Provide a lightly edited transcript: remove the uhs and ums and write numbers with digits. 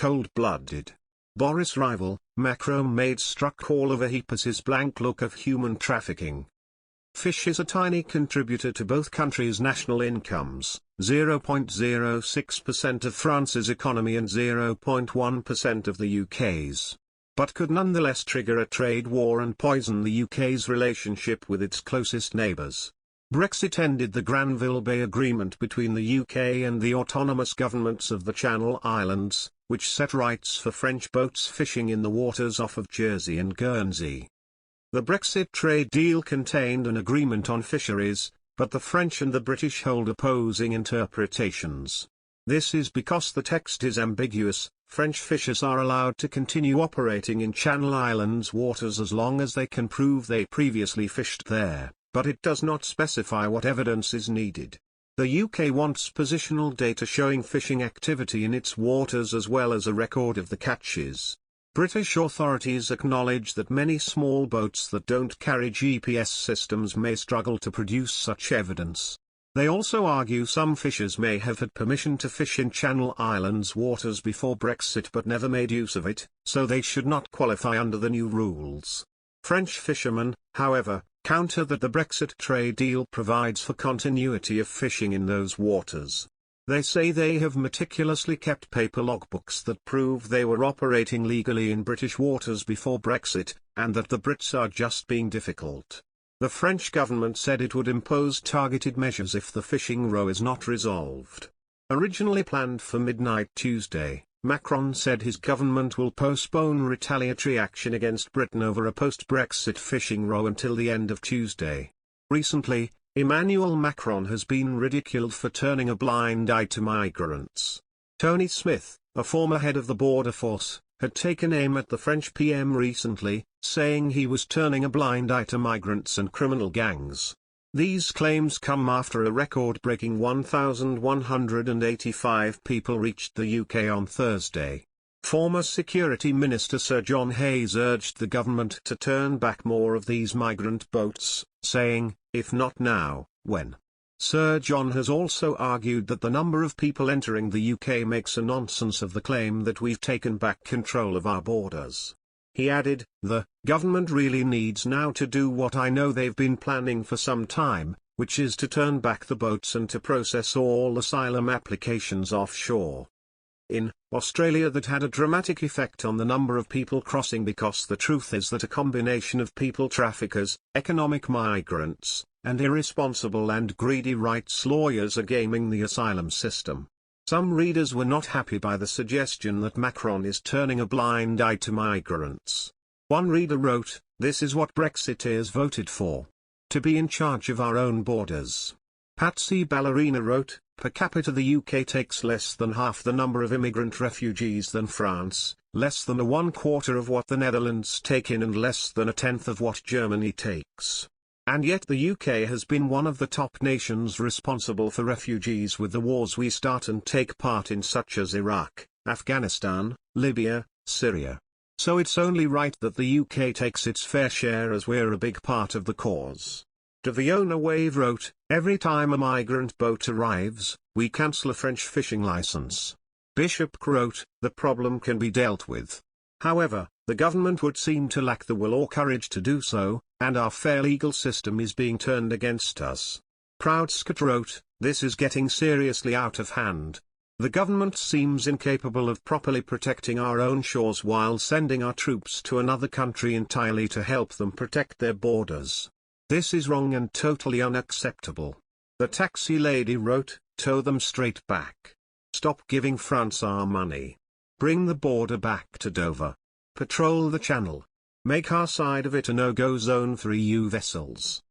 cold-blooded. Boris' rival, MACROM, made struck call over Heap as his blank look of human trafficking. Fish is a tiny contributor to both countries' national incomes, 0.06% of France's economy and 0.1% of the UK's, but could nonetheless trigger a trade war and poison the UK's relationship with its closest neighbours. Brexit ended the Granville Bay Agreement between the UK and the autonomous governments of the Channel Islands, which set rights for French boats fishing in the waters off of Jersey and Guernsey. The Brexit trade deal contained an agreement on fisheries, but the French and the British hold opposing interpretations. This is because the text is ambiguous. French fishers are allowed to continue operating in Channel Islands waters as long as they can prove they previously fished there, but it does not specify what evidence is needed. The UK wants positional data showing fishing activity in its waters as well as a record of the catches. British authorities acknowledge that many small boats that don't carry GPS systems may struggle to produce such evidence. They also argue some fishers may have had permission to fish in Channel Islands waters before Brexit but never made use of it, so they should not qualify under the new rules. French fishermen, however, counter that the Brexit trade deal provides for continuity of fishing in those waters. They say they have meticulously kept paper logbooks that prove they were operating legally in British waters before Brexit, and that the Brits are just being difficult. The French government said it would impose targeted measures if the fishing row is not resolved. Originally planned for midnight Tuesday, Macron said his government will postpone retaliatory action against Britain over a post-Brexit fishing row until the end of Tuesday. Recently, Emmanuel Macron has been ridiculed for turning a blind eye to migrants. Tony Smith, a former head of the border force, had taken aim at the French PM recently, saying he was turning a blind eye to migrants and criminal gangs. These claims come after a record-breaking 1,185 people reached the UK on Thursday. Former Security Minister Sir John Hayes urged the government to turn back more of these migrant boats, saying, "If not now, when?" Sir John has also argued that the number of people entering the UK makes a nonsense of the claim that we've taken back control of our borders. He added, "The government really needs now to do what I know they've been planning for some time, which is to turn back the boats and to process all asylum applications offshore." In Australia, that had a dramatic effect on the number of people crossing, because the truth is that a combination of people traffickers, economic migrants, and irresponsible and greedy rights lawyers are gaming the asylum system. Some readers were not happy by the suggestion that Macron is turning a blind eye to migrants. One reader wrote, "This is what Brexiteers voted for. To be in charge of our own borders." Patsy Ballerina wrote, "Per capita the UK takes less than half the number of immigrant refugees than France, less than a 1/4 of what the Netherlands take in and less than a 1/10 of what Germany takes. And yet the UK has been one of the top nations responsible for refugees with the wars we start and take part in, such as Iraq, Afghanistan, Libya, Syria. So it's only right that the UK takes its fair share, as we're a big part of the cause." Deviona Wave wrote, "Every time a migrant boat arrives, we cancel a French fishing license." Bishop wrote, "The problem can be dealt with. However, the government would seem to lack the will or courage to do so, and our fair legal system is being turned against us." Proud Scott wrote, "This is getting seriously out of hand. The government seems incapable of properly protecting our own shores while sending our troops to another country entirely to help them protect their borders. This is wrong and totally unacceptable." The taxi lady wrote, "Tow them straight back. Stop giving France our money. Bring the border back to Dover. Patrol the channel. Make our side of it a no-go zone for EU vessels."